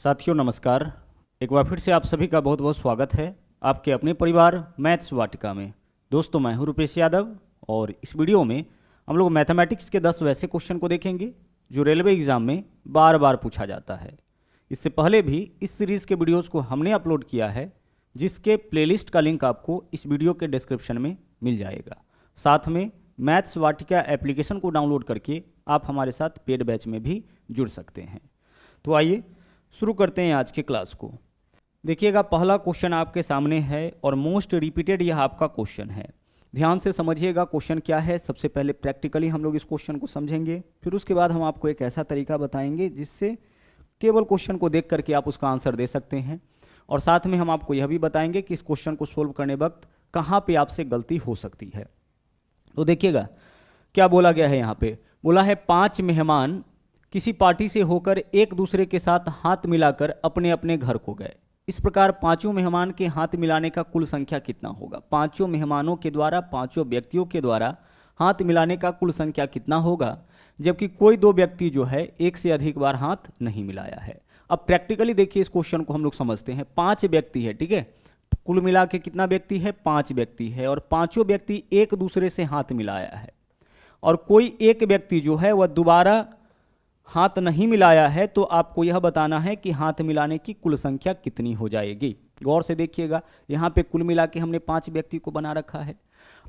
साथियों नमस्कार। एक बार फिर से आप सभी का बहुत बहुत स्वागत है आपके अपने परिवार मैथ्स वाटिका में। दोस्तों मैं हूं रुपेश यादव और इस वीडियो में हम लोग मैथमेटिक्स के 10 वैसे क्वेश्चन को देखेंगे जो रेलवे एग्जाम में बार बार पूछा जाता है। इससे पहले भी इस सीरीज़ के वीडियोज़ को हमने अपलोड किया है, जिसके प्लेलिस्ट का लिंक आपको इस वीडियो के डिस्क्रिप्शन में मिल जाएगा। साथ में मैथ्स वाटिका एप्लीकेशन को डाउनलोड करके आप हमारे साथ पेड बैच में भी जुड़ सकते हैं। तो आइए शुरू करते हैं आज के क्लास को। देखिएगा, पहला क्वेश्चन आपके सामने है और मोस्ट रिपीटेड यह आपका क्वेश्चन है। ध्यान से समझिएगा क्वेश्चन क्या है। सबसे पहले प्रैक्टिकली हम लोग इस क्वेश्चन को समझेंगे, फिर उसके बाद हम आपको एक ऐसा तरीका बताएंगे जिससे केवल क्वेश्चन को देख करके आप उसका आंसर दे सकते हैं। और साथ में हम आपको यह भी बताएंगे कि इस क्वेश्चन को सोल्व करने वक्त कहाँ पे आपसे गलती हो सकती है। तो देखिएगा क्या बोला गया है यहाँ पे। बोला है 5 मेहमान किसी पार्टी से होकर एक दूसरे के साथ हाथ मिलाकर अपने अपने घर को गए। इस प्रकार पांचों मेहमान के हाथ मिलाने का कुल संख्या कितना होगा। पांचों मेहमानों के द्वारा, पांचों व्यक्तियों के द्वारा हाथ मिलाने का कुल संख्या कितना होगा, जबकि कोई दो व्यक्ति जो है एक से अधिक बार हाथ नहीं मिलाया है। अब प्रैक्टिकली देखिए, इस क्वेश्चन को हम लोग समझते हैं। 5 व्यक्ति है, ठीक है, कुल मिला के कितना व्यक्ति है, 5 व्यक्ति है, और पांचों व्यक्ति एक दूसरे से हाथ मिलाया है, और कोई एक व्यक्ति जो है वह दोबारा हाथ नहीं मिलाया है। तो आपको यह बताना है कि हाथ मिलाने की कुल संख्या कितनी हो जाएगी। गौर से देखिएगा, यहाँ पे कुल मिला के हमने 5 व्यक्ति को बना रखा है।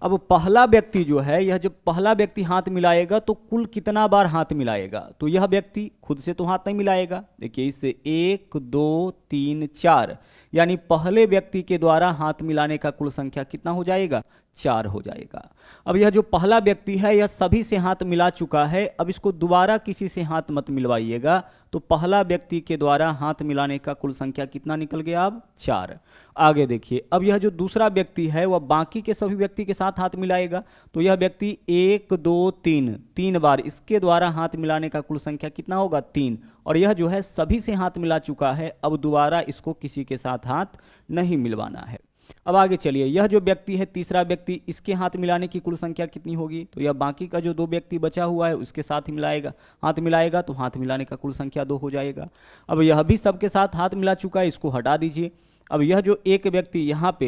अब पहला व्यक्ति जो है, यह जब पहला व्यक्ति हाथ मिलाएगा तो कुल कितना बार हाथ मिलाएगा, तो यह व्यक्ति खुद से तो हाथ नहीं मिलाएगा। देखिए इससे 1 2 3 4, यानी पहले व्यक्ति के द्वारा हाथ मिलाने का कुल संख्या कितना हो जाएगा, 4 हो जाएगा। अब यह जो पहला व्यक्ति है यह सभी से हाथ मिला चुका है। अब इसको दोबारा किसी से हाथ मत मिलवाइएगा। तो पहला व्यक्ति के द्वारा हाथ मिलाने का कुल संख्या कितना निकल गया, अब 4। आगे देखिए, अब यह जो दूसरा व्यक्ति है वह बाकी के सभी व्यक्ति के साथ हाथ मिलाएगा। तो यह व्यक्ति 1 2 3 बार इसके द्वारा हाथ मिलाने का कुल संख्या कितना होगा, 3। और यह जो है सभी से हाथ मिला चुका है, अब दोबारा इसको किसी के साथ हाथ नहीं मिलवाना है। अब आगे चलिए, यह जो व्यक्ति है तीसरा व्यक्ति, इसके हाथ मिलाने की कुल संख्या कितनी होगी, तो यह बाकी का जो 2 व्यक्ति बचा हुआ है उसके साथ ही हाथ मिलाएगा, तो हाथ मिलाने का कुल संख्या 2 हो जाएगा। अब यह भी सबके साथ हाथ मिला चुका है, इसको हटा दीजिए। अब यह जो एक व्यक्ति यहाँ पे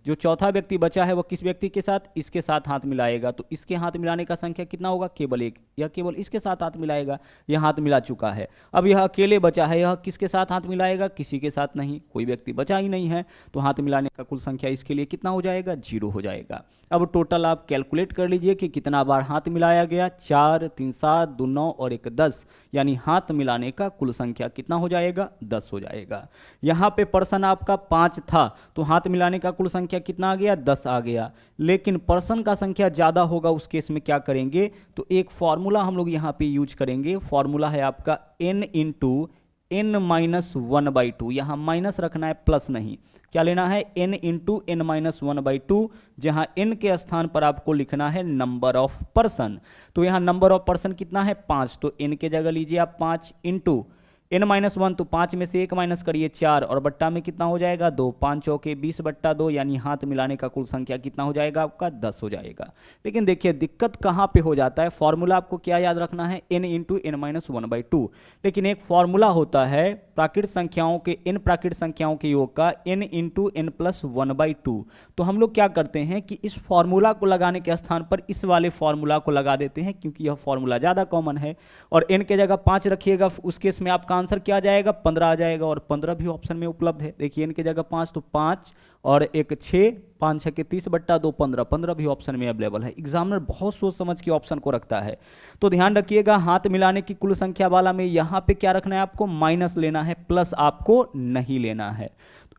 जो चौथा व्यक्ति बचा है वह किस व्यक्ति के साथ, इसके साथ हाथ मिलाएगा। तो इसके हाथ मिलाने का संख्या कितना होगा, केवल 1। यह केवल इसके साथ हाथ मिलाएगा, यह हाथ मिला चुका है। अब यह अकेले बचा है, यह किसके साथ हाथ मिलाएगा, किसी के साथ नहीं, कोई व्यक्ति बचा ही नहीं है। तो हाथ मिलाने का कुल संख्या इसके लिए कितना हो जाएगा, 0 हो जाएगा। अब टोटल आप कैलकुलेट कर लीजिए कि कितना बार हाथ मिलाया गया, 4 3 7 2 9 और 1 10, यानी हाथ मिलाने का कुल संख्या कितना हो जाएगा, 10 हो जाएगा। यहाँ पे पर्सन आपका 5 था, तो हाथ मिलाने का कुल संख्या कितना आ गया, 10 आ गया। लेकिन पर्सन का संख्या ज़्यादा होगा, उस केस में क्या करेंगे, तो एक फॉर्मूला हम लोग यहाँ पे यूज करेंगे। फॉर्मूला है आपका n इंटू n माइनस 1/2। यहाँ माइनस रखना है, प्लस नहीं। क्या लेना है, n इंटू n माइनस 1/2, जहाँ n के स्थान पर आपको लिखना है नंबर ऑफ पर्सन। तो यहाँ नंबर ऑफ पर्सन कितना है, 5। तो n के जगह लीजिए आप 5 इंटू n-1, तो 5 में से 1 माइनस करिए 4, और बट्टा में कितना हो जाएगा, 2। 5 चौके 20/2, यानी हाथ मिलाने का कुल संख्या कितना हो जाएगा आपका, 10 हो जाएगा। लेकिन देखिए दिक्कत कहाँ पे हो जाता है, फॉर्मूला आपको क्या याद रखना है, n इंटू n-1/2। लेकिन एक फॉर्मूला होता है प्राकृत संख्याओं के, n प्राकृत संख्याओं के योग का, n इंटू n+1/2। तो हम लोग क्या करते हैं कि इस फॉर्मूला को लगाने के स्थान पर इस वाले फॉर्मूला को लगा देते हैं, क्योंकि यह फॉर्मूला ज़्यादा कॉमन है। और n के जगह 5 रखिएगा, उस केस में आपका आंसर क्या आ जाएगा, 15 आ जाएगा। और 15 भी ऑप्शन में उपलब्ध है। देखिए n के जगह 5, तो 5 और 1 6, 5 6 के 30/2, 15 भी ऑप्शन में अवेलेबल है। एग्जामिनर बहुत सोच समझ के ऑप्शन को रखता है। तो ध्यान रखिएगा, हाथ मिलाने की कुल संख्या वाला में यहाँ पे क्या रखना है, आपको माइनस लेना है, प्लस आपको नहीं लेना है।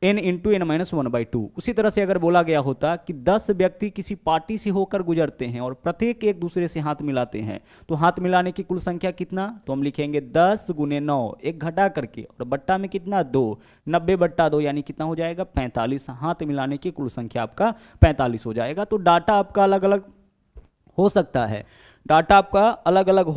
n into n-1/2। उसी तरह से अगर बोला गया होता कि 10 व्यक्ति किसी पार्टी से होकर गुजरते हैं और प्रत्येक एक दूसरे से हाथ मिलाते हैं, तो हाथ मिलाने की कुल संख्या कितना, तो हम लिखेंगे 10 × 9, एक घटा करके, और बट्टा में कितना, 2। 90/2, यानी कितना हो जाएगा, 45। हाथ मिलाने की कुल संख्या आपका 45 हो जाएगा। तो डाटा आपका अलग अलग हो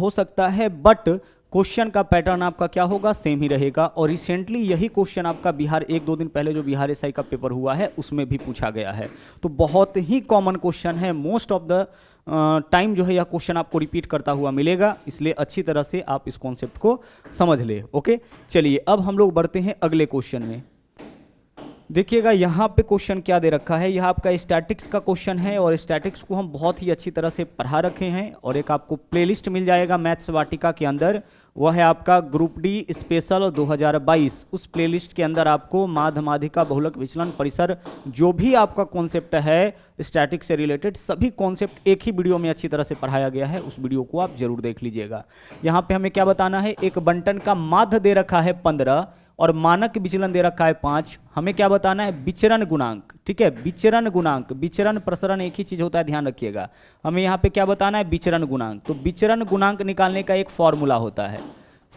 सकता है, बट क्वेश्चन का पैटर्न आपका क्या होगा, सेम ही रहेगा। और रिसेंटली यही क्वेश्चन आपका बिहार, 1-2 दिन पहले जो बिहार एसआई का पेपर हुआ है उसमें भी पूछा गया है। तो बहुत ही कॉमन क्वेश्चन है। मोस्ट ऑफ द टाइम जो है यह क्वेश्चन आपको रिपीट करता हुआ मिलेगा, इसलिए अच्छी तरह से आप इस कॉन्सेप्ट को समझ ले। ओके, चलिए अब हम लोग बढ़ते हैं अगले क्वेश्चन में। देखिएगा यहाँ पे क्वेश्चन क्या दे रखा है, यह आपका स्टैटिक्स का क्वेश्चन है और स्टैटिक्स को हम बहुत ही अच्छी तरह से पढ़ा रखे हैं और एक आपको प्लेलिस्ट मिल जाएगा मैथ्स वाटिका के अंदर, वह है आपका ग्रुप डी स्पेशल 2022। उस प्लेलिस्ट के अंदर आपको माध्यमाधिका बहुलक विचलन परिसर जो भी आपका कॉन्सेप्ट है स्टैटिक्स से रिलेटेड सभी कॉन्सेप्ट एक ही वीडियो में अच्छी तरह से पढ़ाया गया है, उस वीडियो को आप जरूर देख लीजिएगा। यहाँ पे हमें क्या बताना है, एक बंटन का माध्य दे रखा है 15 और मानक विचलन दे रखा है 5। हमें क्या बताना है, विचरण गुणांक। ठीक है, विचरण गुणांक, विचरण प्रसरण एक ही चीज होता है, ध्यान रखिएगा। हमें यहाँ पे क्या बताना है, विचरण गुणांक। तो विचरण गुणांक निकालने का एक फॉर्मूला होता है।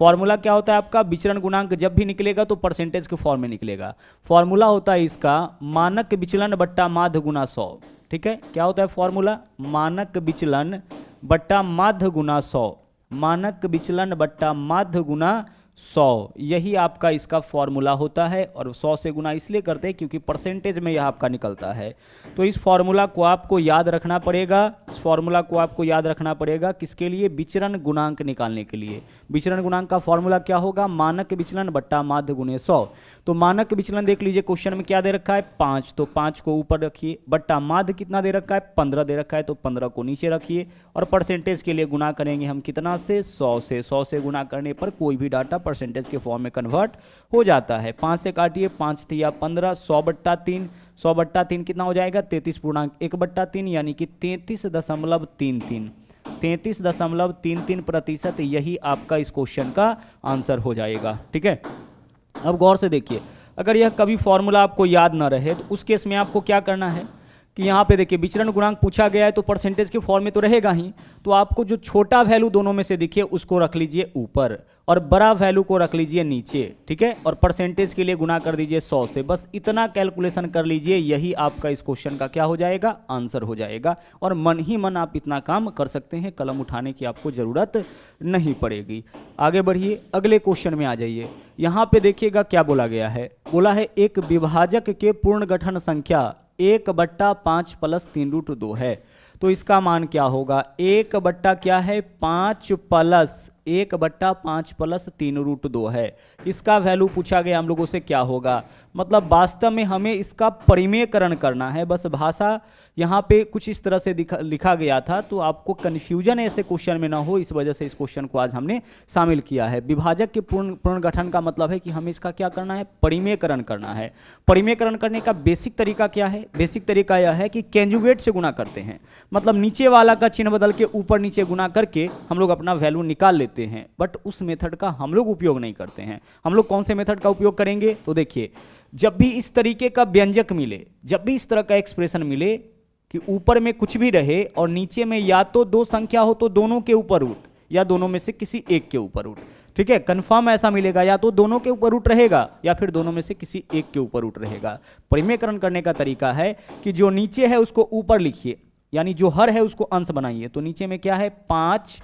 फॉर्मूला क्या होता है आपका, विचरण गुणांक जब भी निकलेगा तो परसेंटेज के फॉर्म में निकलेगा। फॉर्मूला होता है इसका मानक विचलन बट्टा माध्य गुना 100। ठीक है, क्या होता है फॉर्मूला, मानक विचलन बट्टा माध्य गुना 100, मानक विचलन बट्टा माध्य गुना 100, यही आपका इसका फॉर्मूला होता है। और 100 से गुना इसलिए करते हैं क्योंकि परसेंटेज में यह आपका निकलता है। तो इस फॉर्मूला को आपको याद रखना पड़ेगा, इस फॉर्मूला को आपको याद रखना पड़ेगा किसके लिए, विचरण गुणांक निकालने के लिए। विचरण गुणांक का फॉर्मूला क्या होगा, मानक विचलन बट्टा माध्य गुणे 100। तो मानक विचलन देख लीजिए क्वेश्चन में क्या दे रखा है, 5, तो 5 को ऊपर रखिए, बट्टा माध्य कितना दे रखा है, 15 दे रखा है, तो 15 को नीचे रखिए और परसेंटेज के लिए गुना करेंगे हम कितना से, 100 से। 100 से गुना करने पर कोई भी डाटा परसेंटेज के फॉर्म में कन्वर्ट हो जाता है। 5 से काटिए, 5 या 15, 100 बट्टा 3, 100 बट्टा 3 कितना हो जाएगा, 33.1/3 यानी कि 33.33, 33.33%। यही आपका इस क्वेश्चन का आंसर हो जाएगा। ठीक है, अब गौर से देखिए, अगर यह कभी फॉर्मूला आपको याद ना रहे तो उस केस में आपको क्या करना है कि यहाँ पे देखिए विचरण गुणांक पूछा गया है तो परसेंटेज के फॉर्म में तो रहेगा ही, तो आपको जो छोटा वैल्यू दोनों में से दिखे उसको रख लीजिए ऊपर और बड़ा वैल्यू को रख लीजिए नीचे। ठीक है, और परसेंटेज के लिए गुना कर दीजिए 100 से। बस इतना कैलकुलेशन कर लीजिए, यही आपका इस क्वेश्चन का क्या हो जाएगा, आंसर हो जाएगा। और मन ही मन आप इतना काम कर सकते हैं, कलम उठाने की आपको जरूरत नहीं पड़ेगी। आगे बढ़िए, अगले क्वेश्चन में आ जाइए। यहाँ पे देखिएगा क्या बोला गया है, बोला है एक विभाजक के पूर्ण गठन संख्या 1/5 + 3√2 है। तो इसका मान क्या होगा, 1 बट्टा क्या है, 5 प्लस 1/5 + 3√2 है। इसका वैल्यू पूछा गया हम लोगों से क्या होगा, मतलब वास्तव में हमें इसका परिमेयकरण करना है। बस भाषा यहाँ पे कुछ इस तरह से लिखा गया था, तो आपको कन्फ्यूजन ऐसे क्वेश्चन में ना हो, इस वजह से इस क्वेश्चन को आज हमने शामिल किया है। विभाजक के पूर्ण गठन का मतलब है कि हमें इसका क्या करना है, परिमेयकरण करना है। परिमेयकरण करने का बेसिक तरीका क्या है, बेसिक तरीका यह है कि कंजुगेट से गुना करते हैं, मतलब नीचे वाला का चिन्ह बदल के ऊपर नीचे गुना करके हम लोग अपना वैल्यू निकाल लेते हैं। बट उस मेथड का हम लोग उपयोग नहीं करते हैं। हम लोग कौन से मेथड का उपयोग करेंगे, तो देखिए जब भी इस तरीके का व्यंजक मिले, जब भी इस तरह का एक्सप्रेशन मिले कि ऊपर में कुछ भी रहे और नीचे में या तो 2 संख्या हो तो दोनों के ऊपर रूट या दोनों में से किसी एक के ऊपर रूट। ठीक है, कंफर्म ऐसा मिलेगा, या तो दोनों के ऊपर रूट रहेगा या फिर दोनों में से किसी एक के ऊपर रूट रहेगा। परिमेयकरण करने का तरीका है कि जो नीचे है उसको ऊपर लिखिए, यानी जो हर है उसको अंश बनाइए। तो नीचे में क्या है, 5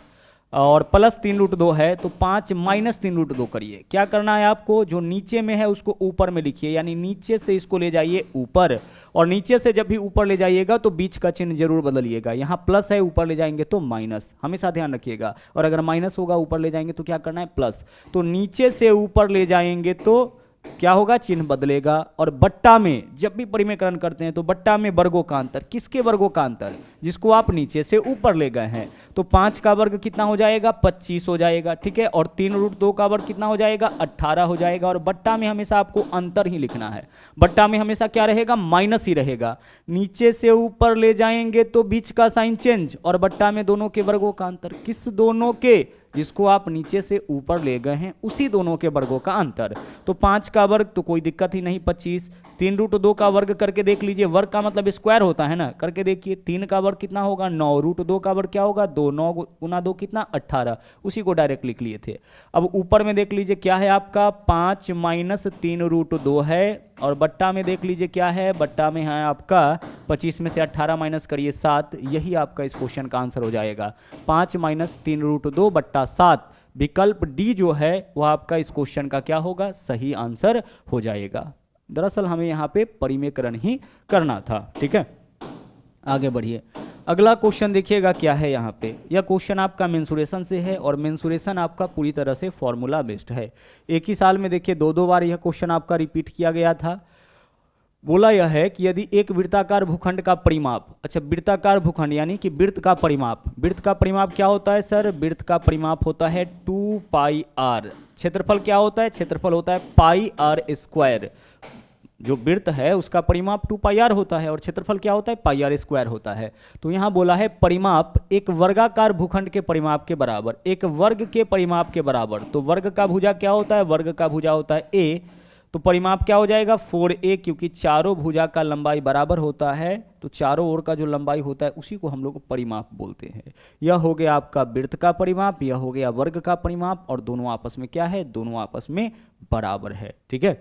और प्लस 3√2 है, तो 5 माइनस 3√2 करिए। क्या करना है आपको, जो नीचे में है उसको ऊपर में लिखिए, यानी नीचे से इसको ले जाइए ऊपर, और नीचे से जब भी ऊपर ले जाइएगा तो बीच का चिन्ह जरूर बदलिएगा। यहाँ प्लस है, ऊपर ले जाएंगे तो माइनस, हमेशा ध्यान रखिएगा। और अगर माइनस होगा ऊपर ले जाएंगे तो क्या करना है, प्लस। तो नीचे से ऊपर ले जाएंगे तो क्या होगा, चिन्ह बदलेगा। और बट्टा में जब भी परिमेयकरण करते हैं तो बट्टा में वर्गों का अंतर, किसके वर्गों का अंतर, जिसको आप नीचे से ऊपर ले गए हैं। तो 5 का वर्ग कितना हो जाएगा, 25 हो जाएगा। ठीक है, और 3√2 का वर्ग कितना हो जाएगा, 18 हो जाएगा। और बट्टा में हमेशा आपको अंतर ही लिखना है, बट्टा में हमेशा क्या रहेगा, माइनस ही रहेगा। नीचे से ऊपर ले जाएंगे तो बीच का साइन चेंज, और बट्टा में दोनों के वर्गों का अंतर, किस दोनों के, जिसको आप नीचे से ऊपर ले गए हैं उसी दोनों के वर्गों का अंतर। तो 5 का वर्ग तो कोई दिक्कत ही नहीं, 25। 3√2 का वर्ग करके देख लीजिए, वर्ग का मतलब स्क्वायर होता है ना, करके देखिए। 3 का वर्ग कितना होगा, 9। √2 का वर्ग क्या होगा, 2। 9 गुना 2 कितना, 18। उसी को डायरेक्ट लिख लिए थे। अब ऊपर में देख लीजिए क्या है आपका, 5 माइनस 3√2 है। और बट्टा में देख लीजिए क्या है, बट्टा में है आपका 25 में से 18 माइनस करिए 7। यही आपका इस क्वेश्चन का आंसर हो जाएगा, 5 माइनस 3√2 बट्टा 7। विकल्प डी जो है वह आपका इस क्वेश्चन का क्या होगा, सही आंसर हो जाएगा। दरअसल हमें यहाँ पे परिमेयकरण ही करना था। ठीक है, आगे बढ़िए। अगला क्वेश्चन देखिएगा क्या है यहाँ पे। यह क्वेश्चन आपका मेंसुरेशन से है और मेंसुरेशन आपका पूरी तरह से फॉर्मूला बेस्ड है। एक ही साल में देखिए दो दो बार यह क्वेश्चन आपका रिपीट किया गया था। बोला यह है कि यदि एक वृत्ताकार भूखंड का परिमाप, अच्छा वृत्ताकार भूखंड यानी कि वृत्त का परिमाप, वृत्त का परिमाप क्या होता है सर? वृत्त का परिमाप होता है 2 पाई आर। क्षेत्रफल क्या होता है? क्षेत्रफल होता है पाई आर स्क्वायर। जो वृत्त है उसका परिमाप 2 पाई आर होता है और क्षेत्रफल क्या होता है? पाई आर स्क्वायर होता है। तो यहाँ बोला है परिमाप एक वर्गाकार भूखंड के परिमाप के बराबर, एक वर्ग के परिमाप के बराबर। तो वर्ग का भुजा क्या होता है? वर्ग का भुजा होता है ए। तो परिमाप क्या हो जाएगा? 4a, क्योंकि चारों भुजा का लंबाई बराबर होता है तो चारों ओर का जो लंबाई होता है उसी को हम लोग परिमाप बोलते हैं। यह हो गया आपका वृत्त का परिमाप, यह हो गया वर्ग का परिमाप और दोनों आपस में क्या है? दोनों आपस में बराबर है। ठीक है,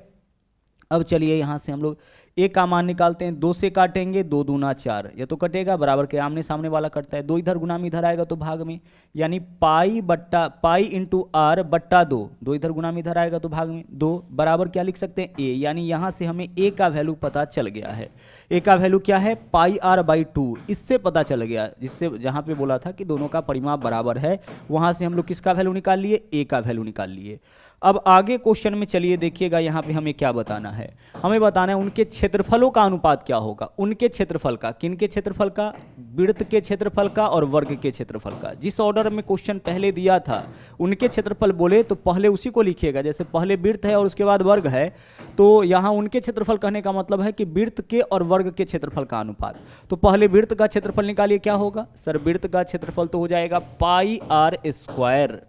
अब चलिए यहाँ से हम लोग ए का मान निकालते हैं। 2 से काटेंगे, 2 दूना 4, यह तो कटेगा, बराबर के आमने सामने वाला कटता है। 2 इधर गुना में इधर आएगा तो भाग में, यानी पाई इंटू आर बट्टा 2, 2 इधर गुना में इधर आएगा तो भाग में 2, बराबर क्या लिख सकते हैं? ए। यानी यहाँ से हमें ए का वैल्यू पता चल गया है। ए का वैल्यू क्या है? पाई आर बाई 2, इससे पता चल गया, जिससे जहाँ पे बोला था कि दोनों का परिमाप बराबर है, वहाँ से हम लोग किसका वैल्यू निकाल लिए? ए का वैल्यू निकाल लिए। अब आगे क्वेश्चन में चलिए देखिएगा, यहाँ पे हमें क्या बताना है? हमें बताना है उनके क्षेत्रफलों का अनुपात क्या होगा। उनके क्षेत्रफल का, किनके क्षेत्रफल का? वृत्त के क्षेत्रफल का और वर्ग के क्षेत्रफल का। जिस ऑर्डर में क्वेश्चन पहले दिया था उनके क्षेत्रफल बोले तो पहले उसी को लिखिएगा। जैसे पहले वृत्त है और उसके बाद वर्ग है, तो यहाँ उनके क्षेत्रफल कहने का मतलब है कि वृत्त के और वर्ग के क्षेत्रफल का अनुपात। तो पहले वृत्त का क्षेत्रफल निकालिए, क्या होगा सर? वृत्त का क्षेत्रफल तो हो जाएगा पाई आर स्क्वायर,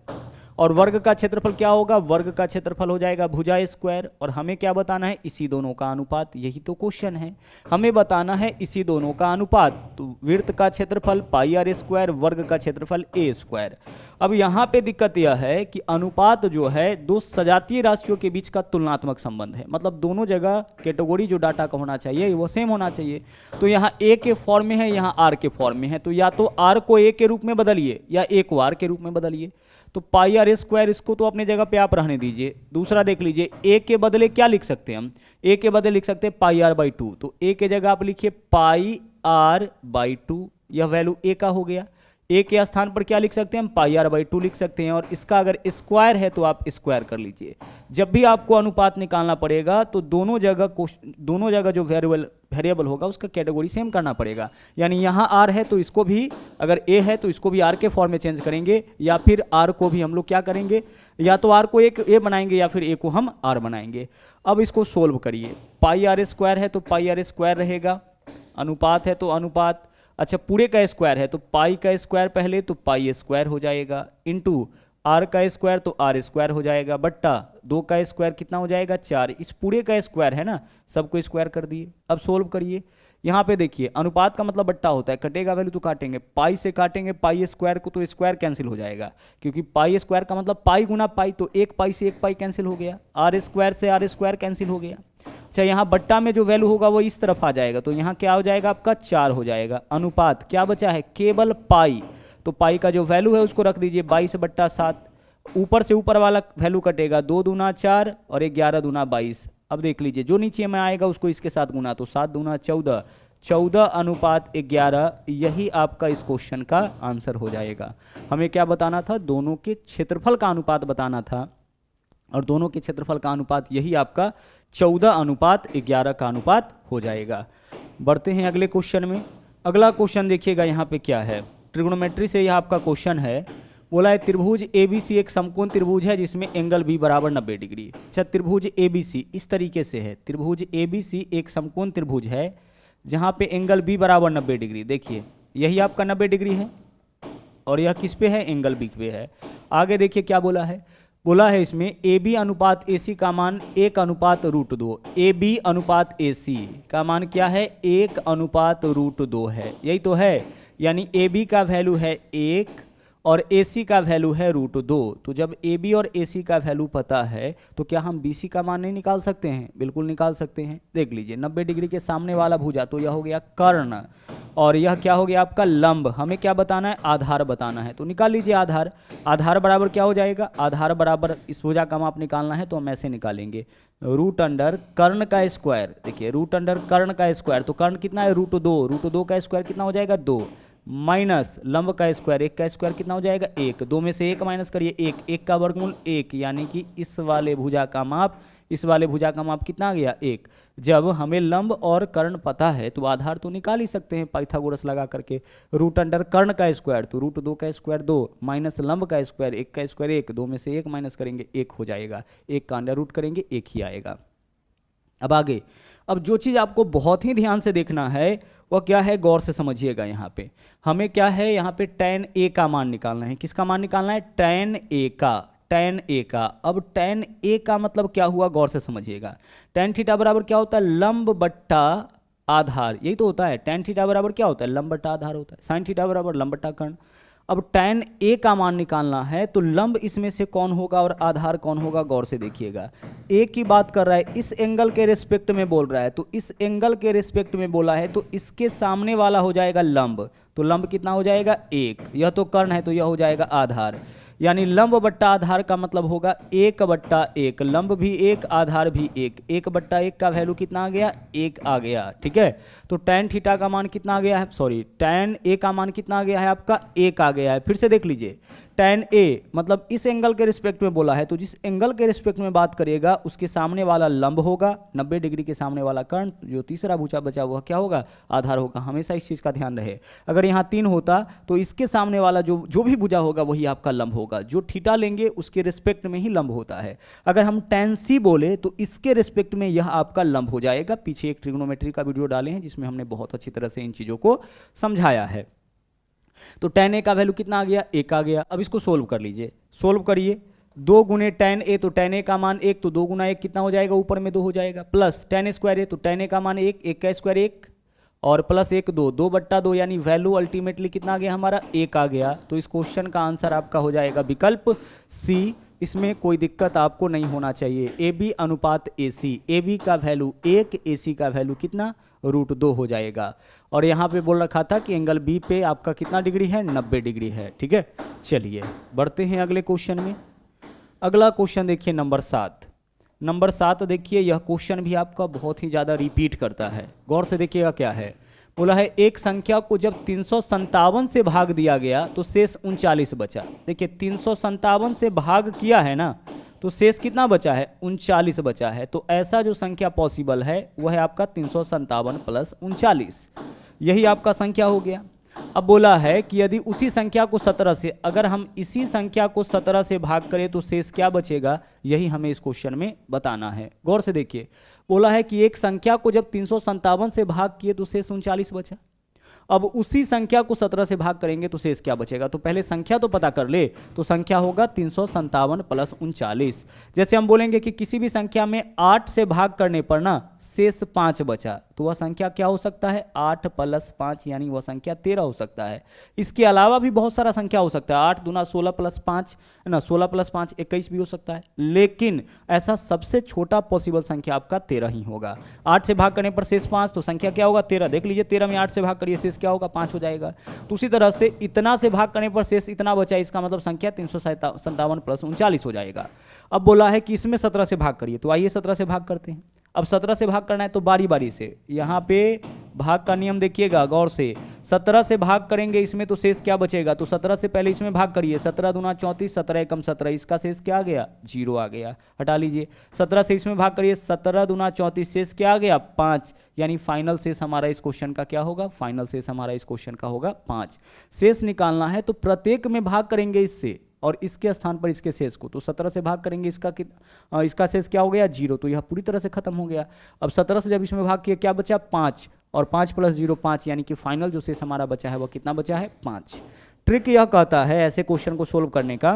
और वर्ग का क्षेत्रफल क्या होगा? वर्ग का क्षेत्रफल हो जाएगा भुजा स्क्वायर। और हमें क्या बताना है? इसी दोनों का अनुपात। यही तो क्वेश्चन है, हमें बताना है इसी दोनों का अनुपात। तो वृत्त का क्षेत्रफल पाई आर स्क्वायर, वर्ग का क्षेत्रफल ए स्क्वायर। अब यहाँ पे दिक्कत यह है कि अनुपात जो है दो सजातीय राशियों के बीच का तुलनात्मक संबंध है। मतलब दोनों जगह कैटेगरी जो डाटा का होना चाहिए वो सेम होना चाहिए। तो यहाँ ए के फॉर्म में है, यहाँ आर के फॉर्म में है, तो या तो आर को ए के रूप में बदलिए या ए को आर के रूप में बदलिए। तो पाई आर स्क्वायर इसको तो अपने जगह पे आप रहने दीजिए। दूसरा देख लीजिए, ए के बदले क्या लिख सकते हैं हम? ए के बदले लिख सकते हैं पाई आर बाई 2। तो ए के जगह आप लिखिए पाई आर बाई 2, यह वैल्यू ए का हो गया। ए के स्थान पर क्या लिख सकते हैं हम? पाई आर बाई 2 लिख सकते हैं। और इसका अगर स्क्वायर है तो आप स्क्वायर कर लीजिए। जब भी आपको अनुपात निकालना पड़ेगा तो दोनों जगह जो वेरिएबल होगा उसका कैटेगरी सेम करना पड़ेगा। यानी यहाँ आर है तो इसको भी, अगर ए है तो इसको भी आर के फॉर्म में चेंज करेंगे, या फिर आर को भी हम लोग क्या करेंगे? या तो आर को एक ए बनाएंगे या फिर ए को हम आर बनाएंगे। अब इसको सोल्व करिए। पाई आर स्क्वायर है तो पाई आर स्क्वायर रहेगा, अनुपात है तो अनुपात, अच्छा पूरे का स्क्वायर है तो पाई का स्क्वायर पहले तो पाई स्क्वायर हो जाएगा, इंटू आर का स्क्वायर तो आर स्क्वायर हो जाएगा, बट्टा 2 का स्क्वायर कितना हो जाएगा? 4। इस पूरे का स्क्वायर है ना, सबको स्क्वायर कर दिए। अब सोल्व करिए। यहाँ पे देखिए अनुपात का मतलब बट्टा होता है, कटेगा वैल्यू तो काटेंगे, पाई से काटेंगे पाई स्क्वायर को तो स्क्वायर कैंसिल हो जाएगा, क्योंकि पाई स्क्वायर का मतलब पाई गुना पाई, तो एक पाई से एक पाई कैंसिल हो गया, आर स्क्वायर से आर स्क्वायर कैंसिल हो गया। अच्छा यहाँ बट्टा में जो वैल्यू होगा वो इस तरफ आ जाएगा, तो यहाँ क्या हो जाएगा आपका? 4 हो जाएगा। अनुपात क्या बचा है? केवल पाई। तो पाई का जो वैल्यू है उसको रख दीजिए 22/7। ऊपर से ऊपर वाला वैल्यू कटेगा, 2 दूना 4 और 11 दूना 22। अब देख लीजिए जो नीचे में आएगा उसको इसके साथ गुना, तो 7 दूना 14, 14/11। यही आपका इस क्वेश्चन का आंसर हो जाएगा। हमें क्या बताना था? दोनों के क्षेत्रफल का अनुपात बताना था, और दोनों के क्षेत्रफल का अनुपात यही आपका 14/11 का अनुपात हो जाएगा। बढ़ते हैं अगले क्वेश्चन में। अगला क्वेश्चन देखिएगा यहाँ पे क्या है, ट्रिग्नोमेट्री से यह आपका क्वेश्चन है। बोला है त्रिभुज ABC एक समकोण त्रिभुज है जिसमें एंगल B बराबर 90 डिग्री। अच्छा त्रिभुज ABC इस तरीके से है, त्रिभुज ABC एक समकोण त्रिभुज है जहाँ पे एंगल B बराबर 90 डिग्री। देखिए यही आपका 90 डिग्री है और यह किस पे है? एंगल B पे है। आगे देखिए क्या बोला है, बोला है इसमें AB अनुपात AC का मान 1/√2। AB अनुपात AC का मान क्या है? 1/√2 है, यही तो है। यानी AB का वैल्यू है 1 और AC का वैल्यू है √2। तो जब AB और AC का वैल्यू पता है तो क्या हम BC का मान नहीं निकाल सकते हैं? बिल्कुल निकाल सकते हैं। देख लीजिए 90 डिग्री के सामने वाला भुजा, तो यह हो गया कर्ण, और यह क्या हो गया आपका? लंब। हमें क्या बताना है? आधार बताना है। तो निकाल लीजिए आधार। आधार बराबर क्या हो जाएगा? आधार बराबर इस भुजा का माप निकालना है तो हम ऐसे निकालेंगे, √अंडर कर्ण का स्क्वायर। देखिए √अंडर कर्ण का स्क्वायर, तो कर्ण कितना है? √2। √2 का स्क्वायर कितना हो जाएगा? 2, माइनस लंब का स्क्वायर, एक का स्क्वायर कितना हो जाएगा 1, 2 में से 1 माइनस करिए 1, 1 का वर्गमूल 1, यानी कि इस वाले भुजा का माप, इस वाले भुजा का माप कितना आ गया 1। जब हमें लंब और कर्ण पता है तो आधार तो निकाल ही सकते हैं पाइथागोरस लगा करके। रूट अंडर कर्ण का स्क्वायर तो रूट 2 का स्क्वायर 2 माइनस लंब का स्क्वायर 1 का स्क्वायर 1, 2 में से 1 माइनस करेंगे 1 हो जाएगा, 1 का अंडर रूट करेंगे 1 ही आएगा। अब आगे, अब जो चीज़ आपको बहुत ही ध्यान से देखना है वह क्या है, गौर से समझिएगा। यहाँ पे हमें क्या है, यहाँ पे tan a का मान निकालना है। किसका मान निकालना है, tan a का, tan a का। अब tan a का मतलब क्या हुआ, गौर से समझिएगा। tan थीटा बराबर क्या होता है, लंब बट्टा आधार, यही तो होता है। tan थीटा बराबर क्या होता है, लंब बट्टा आधार होता है। sin थीटा बराबर लंब बट्टा कर्ण। अब tan a का मान निकालना है तो लंब इसमें से कौन होगा और आधार कौन होगा, गौर से देखिएगा। a की बात कर रहा है, इस एंगल के रिस्पेक्ट में बोल रहा है, तो इस एंगल के रिस्पेक्ट में बोला है तो इसके सामने वाला हो जाएगा लंब, तो लंब कितना हो जाएगा 1, यह तो कर्ण है तो यह हो जाएगा आधार, यानी लंब बट्टा आधार का मतलब होगा 1/1, लंब भी 1 आधार भी 1, 1/1 का वैल्यू कितना आ गया 1 आ गया, ठीक है। तो tan थीटा का मान कितना आ गया है, सॉरी tan a का मान कितना आ गया है आपका 1 आ गया है। फिर से देख लीजिए, tan a मतलब इस एंगल के रिस्पेक्ट में बोला है तो जिस एंगल के रिस्पेक्ट में बात करिएगा उसके सामने वाला लंब होगा, 90 डिग्री के सामने वाला कर्ण, जो तीसरा भुजा बचा हुआ क्या होगा, आधार होगा। हमेशा इस चीज़ का ध्यान रहे, अगर यहाँ 3 होता तो इसके सामने वाला जो भी भुजा होगा वही आपका लंब होगा। जो थीटा लेंगे उसके रिस्पेक्ट में ही लंब होता है। अगर हम tan c बोले तो इसके रिस्पेक्ट में यह आपका लंब हो जाएगा। पीछे एक ट्रिग्नोमेट्री का वीडियो डाले हैं जिसमें हमने बहुत अच्छी तरह से इन चीज़ों को समझाया है। तो tan a का वैल्यू कितना आ गया 1 आ गया। अब इसको सोल्व कर लीजिए, सोल्व करिए, 2 गुने tan a, तो tan a का मान 1, तो 2 गुना 1 कितना हो जाएगा, ऊपर में 2 हो जाएगा, प्लस tan स्क्वायर a, तो tan a का मान 1, 1 का स्क्वायर 1 और प्लस 1 2, 2/2, यानी वैल्यू अल्टीमेटली कितना आ गया हमारा 1 आ गया। तो इस क्वेश्चन का आंसर आपका हो जाएगा विकल्प सी। इसमें कोई दिक्कत आपको नहीं होना चाहिए। ए बी अनुपात ए सी, ए बी का वैल्यू 1, ए सी का वैल्यू कितना √2 हो जाएगा। और यहाँ पे बोल रखा था कि एंगल बी पे आपका कितना डिग्री है, 90 डिग्री है, ठीक है। चलिए बढ़ते हैं अगले क्वेश्चन में। अगला क्वेश्चन देखिए नंबर 7। नंबर 7 देखिए, यह क्वेश्चन भी आपका बहुत ही ज़्यादा रिपीट करता है, गौर से देखिएगा क्या है। बोला है एक संख्या को जब 357 से भाग दिया गया तो शेष 39 बचा। देखिए 357 से भाग किया है ना, तो शेष कितना बचा है, 39 बचा है। तो ऐसा जो संख्या पॉसिबल है वह है आपका 357 + 39, यही आपका संख्या हो गया। अब बोला है कि यदि उसी संख्या को 17 से, अगर हम इसी संख्या को 17 से भाग करें तो शेष क्या बचेगा, यही हमें इस क्वेश्चन में बताना है। गौर से देखिए, बोला है कि एक संख्या को जब 357 से भाग किए तो शेष 39 बचा। अब उसी संख्या को 17 से भाग करेंगे तो शेष क्या बचेगा, तो पहले संख्या तो पता कर ले। तो संख्या होगा 357 + 39। जैसे हम बोलेंगे कि किसी भी संख्या में 8 से भाग करने पर ना शेष 5 बचा, तो वह संख्या क्या हो सकता है, 8 + 5, यानी वह संख्या 13 हो सकता है। इसके अलावा भी बहुत सारा संख्या हो सकता है, 8 दूना 16 + 5 है ना, 16 + 5 21 भी हो सकता है, लेकिन ऐसा सबसे छोटा पॉसिबल संख्या आपका 13 ही होगा। 8 से भाग करने पर शेष 5, तो संख्या क्या होगा 13। देख लीजिए 13 में 8 से भाग करिए, शेष क्या होगा 5 हो जाएगा। तो उसी तरह से इतना से भाग करने पर शेष इतना बचा, इसका मतलब संख्या 357 + 39 हो जाएगा। अब बोला है कि इसमें 17 से भाग करिए, तो आइए 17 से भाग करते हैं। अब 17 से भाग करना है तो बारी बारी से, यहाँ पे भाग का नियम देखिएगा गौर से। 17 से भाग करेंगे इसमें तो शेष क्या बचेगा, तो 17 से पहले इसमें भाग करिए, 17 दूना 34, 17 एकम 17, इसका शेष क्या आ गया 0 आ गया, हटा लीजिए। 17 से इसमें भाग करिए, 17 दूना 34, शेष क्या आ गया 5, यानी फाइनल शेष हमारा इस क्वेश्चन का क्या होगा, फाइनल शेष हमारा इस क्वेश्चन का होगा 5। शेष निकालना है तो प्रत्येक में भाग करेंगे इससे और इसके स्थान पर इसके शेष को, तो 17 से भाग करेंगे, इसका शेष क्या हो गया 0, तो यह पूरी तरह से खत्म हो गया। अब 17 से जब इसमें भाग किया क्या बचा 5, और 5 + 0 5, यानी कि फाइनल जो शेष हमारा बचा है वह कितना बचा है 5। ट्रिक यह कहता है ऐसे क्वेश्चन को सोल्व करने का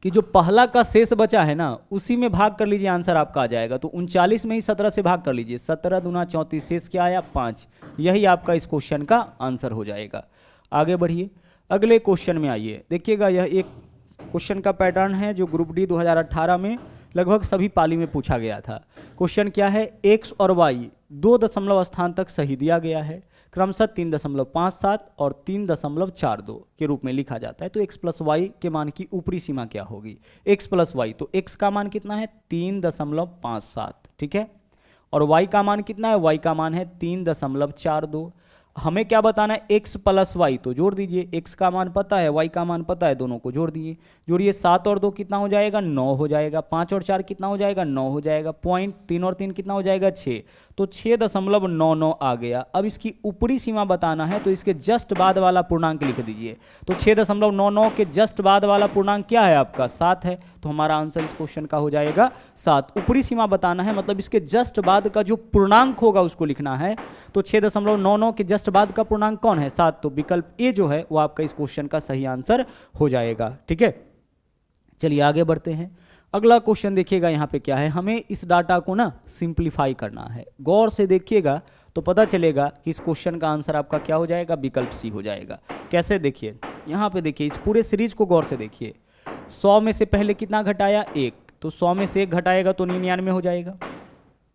कि जो पहला का शेष बचा है ना उसी में भाग कर लीजिए, आंसर आपका आ जाएगा। तो 39 में ही 17 से भाग कर लीजिए, 17 दूना 34, शेष क्या आया 5, यही आपका इस क्वेश्चन का आंसर हो जाएगा। आगे बढ़िए, अगले क्वेश्चन में आइए। देखिएगा यह एक क्वेश्चन का पैटर्न है जो ग्रुप डी 2018 में लगभग सभी पाली में पूछा गया था। क्वेश्चन क्या है, x और y 2 दशमलव स्थान तक सही दिया गया है, क्रमशः 3.57 और 3.42 के रूप में लिखा जाता है। तो x + y के मान की ऊपरी सीमा क्या होगी, x + y, तो x का मान कितना है 3.57, ठीक है, और y का मान कितना है, y का मान है 3.42। हमें क्या बताना है, x प्लस वाई, तो जोड़ दीजिए, x का मान पता है, y का मान पता है, दोनों को जोड़ दिए, जोड़िए 7 और 2 कितना हो जाएगा, 9 हो जाएगा, 5 और 4 कितना हो जाएगा, 9 हो जाएगा, पॉइंट 3 और 3 कितना हो जाएगा, 6, तो 6.99 आ गया। अब इसकी ऊपरी सीमा बताना है तो इसके जस्ट बाद वाला पूर्णांक लिख दीजिए, तो 6.99 के जस्ट बाद वाला पूर्णांक क्या है आपका, 7 है, तो हमारा आंसर इस क्वेश्चन का हो जाएगा 7। ऊपरी सीमा बताना है मतलब इसके जस्ट बाद का जो पूर्णांक होगा उसको लिखना है, तो 6.99 के जस्ट बाद का पूर्णांक कौन है, 7, तो विकल्प ए जो है वो आपका इस क्वेश्चन का सही आंसर हो जाएगा। ठीक है, चलिए आगे बढ़ते हैं। अगला क्वेश्चन देखिएगा, यहाँ पे क्या है, हमें इस डाटा को ना सिंप्लीफाई करना है। गौर से देखिएगा तो पता चलेगा कि इस क्वेश्चन का आंसर आपका क्या हो जाएगा, विकल्प सी हो जाएगा। कैसे, देखिए यहाँ पे देखिए, इस पूरे सीरीज को गौर से देखिए। 100 में से पहले कितना घटाया, 1, तो 100 में से 1 घटाएगा तो 99 हो जाएगा,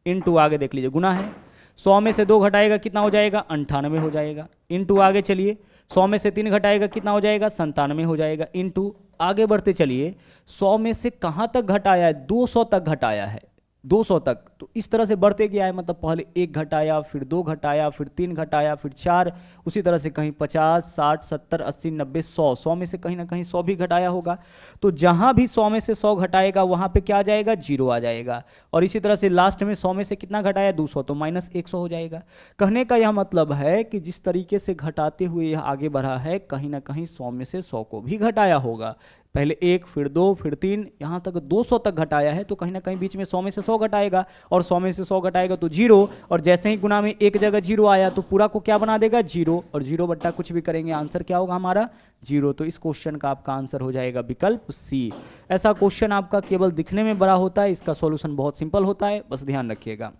इनटू आगे देख लीजिए गुना है, 100 में से 2 घटाएगा कितना हो जाएगा, 98 हो जाएगा, इनटू आगे चलिए 100 में से 3 घटाएगा कितना हो जाएगा, 97 हो जाएगा, इनटू आगे बढ़ते चलिए 100 में से कहाँ तक घटाया है, 200 तक घटाया है, 200 तक, तो इस तरह से बढ़ते गया है, मतलब पहले 1 घटाया, फिर 2 घटाया, फिर 3 घटाया, फिर 4, उसी तरह से कहीं 50, 60, 70, 80, 90, 100, 100 में से कहीं ना कहीं 100 भी घटाया होगा, तो जहां भी 100 में से 100 घटाएगा वहां पे क्या आ जाएगा, 0 आ जाएगा। और इसी तरह से लास्ट में 100 में से कितना घटाया, 200, तो माइनस 100 हो जाएगा। कहने का यह मतलब है कि जिस तरीके से घटाते हुए यह आगे बढ़ा है, कहीं ना कहीं 100 में से 100 को भी घटाया होगा, पहले 1, फिर 2, फिर 3, यहाँ तक 200 तक घटाया है, तो कहीं ना कहीं बीच में 100 में से 100 घटाएगा, और 100 में से 100 घटाएगा तो 0, और जैसे ही गुना में एक जगह 0 आया तो पूरा को क्या बना देगा, 0, और 0 बट्टा कुछ भी करेंगे आंसर क्या होगा हमारा, 0, तो इस क्वेश्चन का आपका आंसर हो जाएगा विकल्प सी। ऐसा क्वेश्चन आपका केवल दिखने में बड़ा होता है, इसका सॉल्यूशन बहुत सिंपल होता है, बस ध्यान रखिएगा।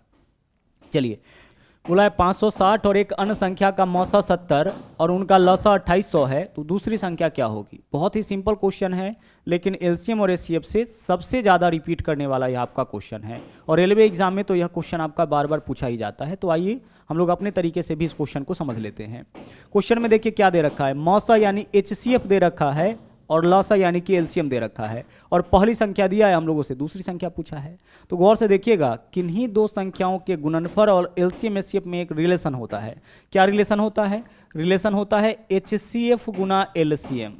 चलिए, बोला है 560 और एक अन्य संख्या का मौसा 70 और उनका लसा 2800 है, तो दूसरी संख्या क्या होगी। बहुत ही सिंपल क्वेश्चन है, लेकिन एलसीएम और एचसीएफ से सबसे ज़्यादा रिपीट करने वाला यह आपका क्वेश्चन है, और रेलवे एग्जाम में तो यह क्वेश्चन आपका बार बार पूछा ही जाता है। तो आइए हम लोग अपने तरीके से भी इस क्वेश्चन को समझ लेते हैं। क्वेश्चन में देखिए क्या दे रखा है, मौसा यानी एचसीएफ दे रखा है, और लसा यानी कि एलसीएम दे रखा है, और पहली संख्या दिया है हम लोगों से, दूसरी संख्या पूछा है। तो गौर से देखिएगा, किन्हीं दो संख्याओं के गुणनफल और एलसीएम एचसीएफ में एक रिलेशन होता है। क्या रिलेशन होता है, रिलेशन होता है एचसीएफ गुना एलसीएम।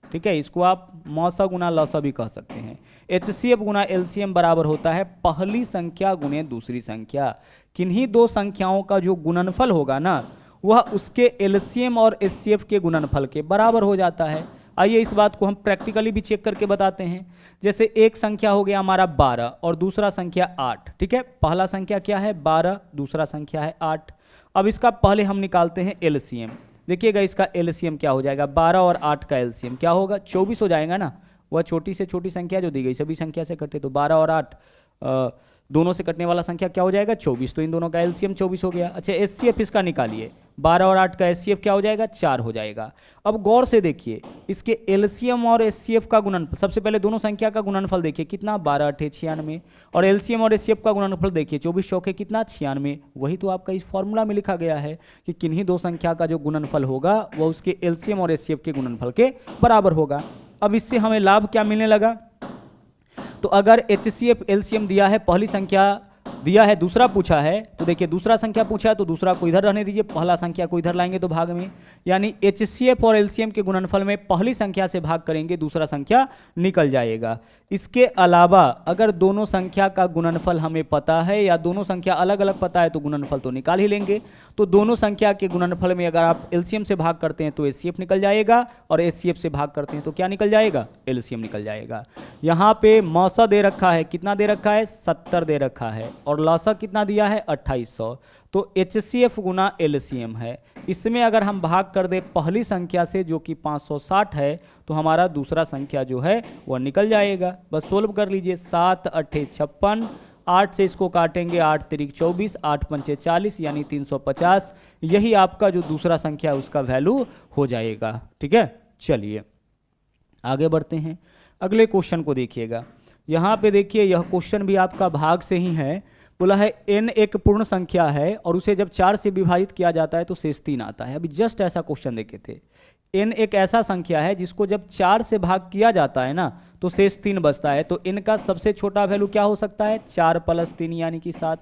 ठीक है, इसको आप मौसा गुना लसा भी कह सकते हैं। एचसीएफ गुना एलसीएम बराबर होता है पहली संख्या गुने दूसरी संख्या। किन्हीं दो संख्याओं का जो गुणनफल होगा ना, वह उसके एलसीएम और एचसीएफ के गुणनफल के बराबर हो जाता है। आइए इस बात को हम प्रैक्टिकली भी चेक करके बताते हैं। जैसे एक संख्या हो गया हमारा 12 और दूसरा संख्या 8। ठीक है, पहला संख्या क्या है 12, दूसरा संख्या है 8। अब इसका पहले हम निकालते हैं एलसीएम। देखिएगा इसका एलसीएम क्या हो जाएगा, 12 और 8 का एलसीएम क्या होगा, 24 हो जाएगा ना। वह छोटी से छोटी संख्या जो दी गई सभी संख्या से कटे, तो 12 और 8 दोनों से कटने वाला संख्या क्या हो जाएगा 24, तो इन दोनों का एलसीएम 24 हो गया। अच्छा, एचसीएफ इसका निकालिए, 12 और 8 का एचसीएफ क्या हो जाएगा 4 हो जाएगा। अब गौर से देखिए इसके एलसीएम और एचसीएफ का गुणनफल, सबसे पहले दोनों संख्या का गुणनफल देखिए कितना, 12 8 96, और एलसीएम और एचसीएफ का गुणनफल देखिए 24 चौके कितना 96। वही तो आपका इस फॉर्मूला में लिखा गया है कि किन्हीं दो संख्या का जो गुणनफल होगा वह उसके एलसीएम और एचसीएफ के गुणनफल के बराबर होगा। अब इससे हमें लाभ क्या मिलने लगा, तो अगर एचसीएफ एलसीएम दिया है, पहली संख्या दिया है, दूसरा पूछा है, तो देखिए दूसरा संख्या पूछा है तो दूसरा को इधर रहने दीजिए, पहला संख्या को इधर लाएंगे तो भाग में, यानी एचसीएफ और एलसीएम के गुणनफल में पहली संख्या से भाग करेंगे, दूसरा संख्या निकल जाएगा। इसके अलावा अगर दोनों संख्या का गुणनफल हमें पता है या दोनों संख्या अलग अलग पता है तो गुणनफल तो निकाल ही लेंगे। तो दोनों संख्या के गुणनफल में अगर आप एलसीएम से भाग करते हैं तो एचसीएफ निकल जाएगा, और एचसीएफ से भाग करते हैं तो क्या निकल जाएगा, एलसीएम निकल जाएगा। यहाँ पे मौसा दे रखा है, कितना दे रखा है 70 दे रखा है, और लसा कितना दिया है 2800, तो एचसीएफ गुना एलसीएम है। इसमें अगर हम भाग कर दे पहली संख्या से जो कि 560 है, तो हमारा दूसरा संख्या जो है वह निकल जाएगा। बस सोल्व कर लीजिए, 7 8 56, 8 से इसको काटेंगे 8 3 24, 8 5 40, यानी 350। यही आपका जो दूसरा संख्या है उसका वैल्यू हो जाएगा। ठीक है, चलिए आगे बढ़ते हैं, अगले क्वेश्चन को देखिएगा। यहाँ पे देखिए यह क्वेश्चन भी आपका भाग से ही है। बोला है n एक पूर्ण संख्या है और उसे जब 4 से विभाजित किया जाता है तो शेष 3 आता है। अभी जस्ट ऐसा क्वेश्चन देखे थे, n एक ऐसा संख्या है जिसको जब 4 से भाग किया जाता है ना तो शेष 3 बचता है। तो n का सबसे छोटा वैल्यू क्या हो सकता है, 4 + 3 यानी कि 7।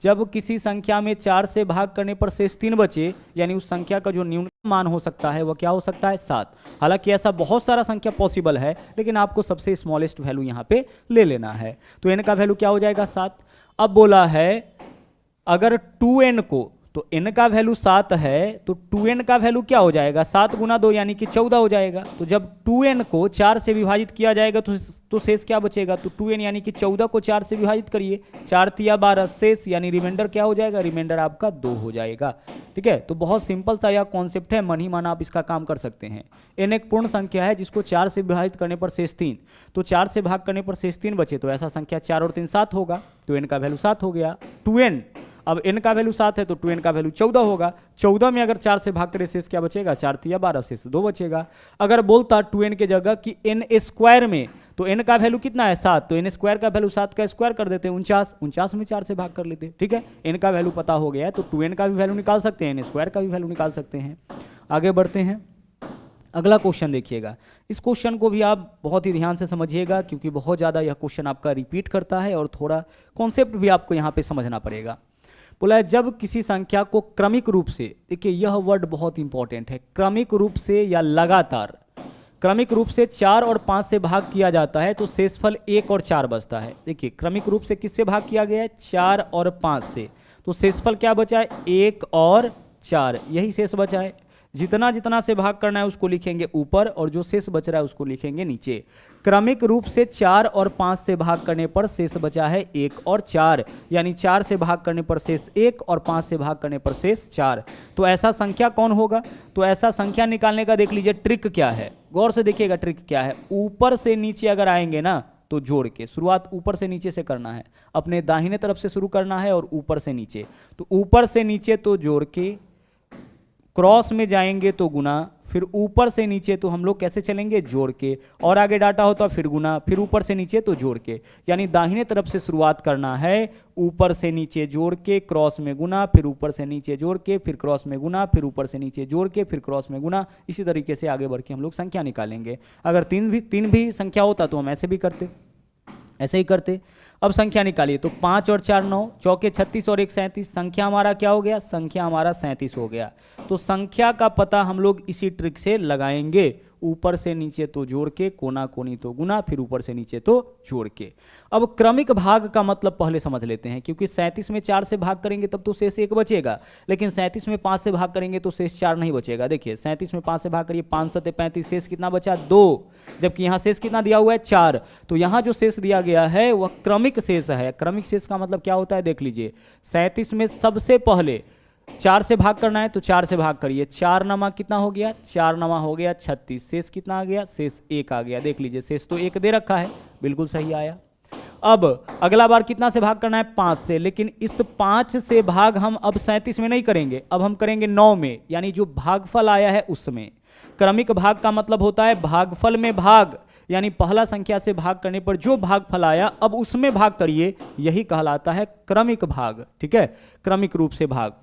जब किसी संख्या में 4 से भाग करने पर शेष 3 बचे, यानी उस संख्या का जो न्यूनतम मान हो सकता है वह क्या हो सकता है, 7। हालांकि ऐसा बहुत सारा संख्या पॉसिबल है, लेकिन आपको सबसे स्मॉलेस्ट वैल्यू यहाँ पे ले लेना है। तो n का वैल्यू क्या हो जाएगा, 7। अब बोला है अगर 2n को, तो n का वैल्यू 7 है तो 2n का वैल्यू क्या हो जाएगा, 7 गुना 2 यानी कि 14 हो जाएगा। तो जब 2n को 4 से विभाजित किया जाएगा तो शेष क्या बचेगा, तो 2n यानी कि 14 को 4 से विभाजित करिए, 4 तिया 12 शेष, यानी रिमाइंडर क्या हो जाएगा, रिमाइंडर आपका 2 हो जाएगा। ठीक है, तो बहुत सिंपल सा यह कॉन्सेप्ट है, मन ही मन आप इसका काम कर सकते हैं। n एक पूर्ण संख्या है जिसको 4 से विभाजित करने पर शेष 3, तो 4 से भाग करने पर शेष 3 बचे, तो ऐसा संख्या 4 और 3 7 होगा, तो n का वैल्यू 7 हो गया। 2n, अब n का वैल्यू 7 है तो 2n का वैल्यू 14 होगा। 14 में अगर 4 से भाग करें शेष क्या बचेगा, 4 तिया 12 शेष 2 बचेगा। अगर बोलता 2n के जगह कि n स्क्वायर में, तो n का वैल्यू कितना है, 7, तो n स्क्वायर का वैल्यू 7 का स्क्वायर कर देते हैं 49, 49 में 4 से भाग कर लेते हैं। ठीक है, n का वैल्यू पता हो गया है तो 2n का भी वैल्यू निकाल सकते हैं, n स्क्वायर का भी वैल्यू निकाल सकते हैं। आगे बढ़ते हैं, अगला क्वेश्चन देखिएगा। इस क्वेश्चन को भी आप बहुत ही ध्यान से समझिएगा, क्योंकि बहुत ज़्यादा यह क्वेश्चन आपका रिपीट करता है और थोड़ा कॉन्सेप्ट भी आपको यहाँ पे समझना पड़ेगा। बोला है जब किसी संख्या को क्रमिक रूप से, देखिए यह वर्ड बहुत इंपॉर्टेंट है, क्रमिक रूप से या लगातार, क्रमिक रूप से 4 और 5 से भाग किया जाता है तो शेषफल 1 और 4 बचता है। देखिए क्रमिक रूप से किससे भाग किया गया है, 4 और 5 से, तो शेषफल क्या बचा है, 1 और 4, यही शेष बचा है। जितना जितना से भाग करना है उसको लिखेंगे ऊपर, और जो शेष बच रहा है उसको लिखेंगे नीचे। क्रमिक रूप से 4 और 5 से भाग करने पर शेष बचा है 1 और 4, यानी 4 से भाग करने पर शेष 1 और 5 से भाग करने पर शेष 4। तो ऐसा संख्या कौन होगा, तो ऐसा संख्या निकालने का देख लीजिए ट्रिक क्या है, गौर से देखिएगा ट्रिक क्या है। ऊपर से नीचे अगर आएंगे ना तो जोड़ के, शुरुआत ऊपर से नीचे से करना है, अपने दाहिने तरफ से शुरू करना है और ऊपर से नीचे, तो ऊपर से नीचे तो जोड़ के, क्रॉस में जाएंगे तो गुना, फिर ऊपर से नीचे तो हम लोग कैसे चलेंगे, जोड़ के, और आगे डाटा होता फिर गुना, फिर ऊपर से नीचे तो जोड़ के, यानी दाहिने तरफ से शुरुआत करना है, ऊपर से नीचे जोड़ के, क्रॉस में गुना, फिर ऊपर से नीचे जोड़ के, फिर क्रॉस में गुना, फिर ऊपर से नीचे जोड़ के, फिर क्रॉस में गुना। इसी तरीके से आगे बढ़ के हम लोग संख्या निकालेंगे। अगर तीन भी संख्या होता तो हम ऐसे भी करते, ऐसे ही करते। अब संख्या निकालिए, तो 5 और 4 9, चौके 36 और 1 37, संख्या हमारा क्या हो गया, संख्या हमारा 37 हो गया। तो संख्या का पता हम लोग इसी ट्रिक से लगाएंगे, ऊपर से नीचे तो जोड़ के, कोना कोनी तो गुना, फिर ऊपर से नीचे तो जोड़ के। अब क्रमिक भाग का मतलब पहले समझ लेते हैं, क्योंकि 37 में 4 से भाग करेंगे तब तो शेष 1 बचेगा, लेकिन 37 में 5 से भाग करेंगे तो शेष 4 नहीं बचेगा। देखिए 37 में 5 से भाग करिए, 5 7 35, शेष कितना बचा, 2, जबकि यहाँ शेष कितना दिया हुआ है, 4। तो यहाँ जो शेष दिया गया है वह क्रमिक शेष है। क्रमिक शेष का मतलब क्या होता है, देख लीजिए 37 में सबसे पहले 4 से भाग करना है तो 4 से भाग करिए, 4 नमा कितना हो गया, 4 नमा हो गया 36, शेष कितना आ गया, शेष 1 आ गया। देख लीजिए शेष तो 1 दे रखा है, बिल्कुल सही आया। अब अगला बार कितना से भाग करना है, 5 से, लेकिन इस 5 से भाग हम अब 37 में नहीं करेंगे, अब हम करेंगे 9 में, यानी जो भागफल आया है उसमें। क्रमिक भाग का मतलब होता है भागफल में भाग, यानी पहला संख्या से भाग करने पर जो भागफल आया अब उसमें भाग करिए, यही कहलाता है क्रमिक भाग। ठीक है, क्रमिक रूप से भाग।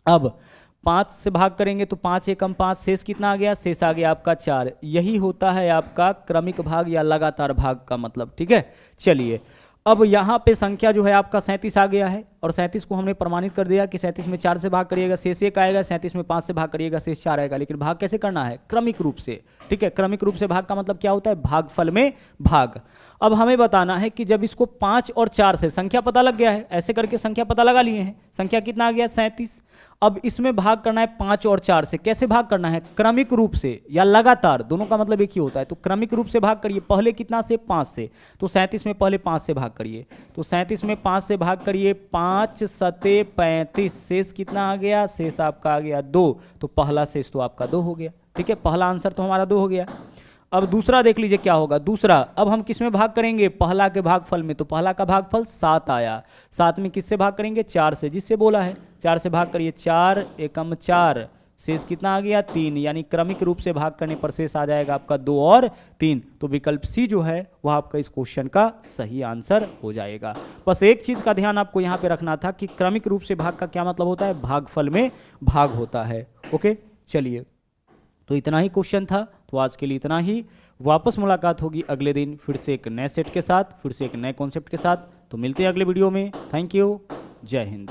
अब 5 से भाग करेंगे तो 5 एकम 5, शेष कितना आ गया, शेष आ गया आपका 4। यही होता है आपका क्रमिक भाग या लगातार भाग का मतलब। ठीक है, चलिए अब यहाँ पे संख्या जो है आपका 37 आ गया है, और 37 को हमने प्रमाणित कर दिया कि 37 में 4 से भाग करिएगा शेष 1 आएगा, 37 में 5 से भाग करिएगा शेष 4 आएगा। लेकिन भाग कैसे करना है, क्रमिक रूप से। ठीक है, क्रमिक रूप से भाग का मतलब क्या होता है, भागफल में भाग। अब हमें बताना है कि जब इसको 5 और 4 से, संख्या पता लग गया है, ऐसे करके संख्या पता लगा लिए हैं, संख्या कितना आ गया 37। अब इसमें भाग करना है 5 और 4 से, कैसे भाग करना है, क्रमिक रूप से या लगातार, दोनों का मतलब एक ही होता है। तो क्रमिक रूप से भाग करिए, पहले कितना से, 5 से, तो 37 में पहले 5 से भाग करिए, तो 37 में 5 से भाग करिए, 5 सते 35, शेष कितना आ गया, शेष आपका आ गया 2, तो पहला शेष तो आपका 2 हो गया। ठीक है, पहला आंसर तो हमारा 2 हो गया। अब दूसरा देख लीजिए क्या होगा, दूसरा अब हम किस में भाग करेंगे, पहला के भागफल में, तो पहला का भागफल 7 आया, 7 में किससे भाग करेंगे, 4 से, जिससे बोला है 4 से भाग करिए, 4 एकम 4, शेष कितना आ गया 3, यानी क्रमिक रूप से भाग करने पर शेष आ जाएगा आपका 2 और 3। तो विकल्प सी जो है वह आपका इस क्वेश्चन का सही आंसर हो जाएगा। बस एक चीज का ध्यान आपको यहाँ पे रखना था कि क्रमिक रूप से भाग का क्या मतलब होता है, भागफल में भाग होता है। ओके, चलिए तो इतना ही क्वेश्चन था, तो आज के लिए इतना ही। वापस मुलाकात होगी अगले दिन फिर से एक नए सेट के साथ, फिर से एक नए कॉन्सेप्ट के साथ। तो मिलते हैं अगले वीडियो में। Thank you. जय हिंद।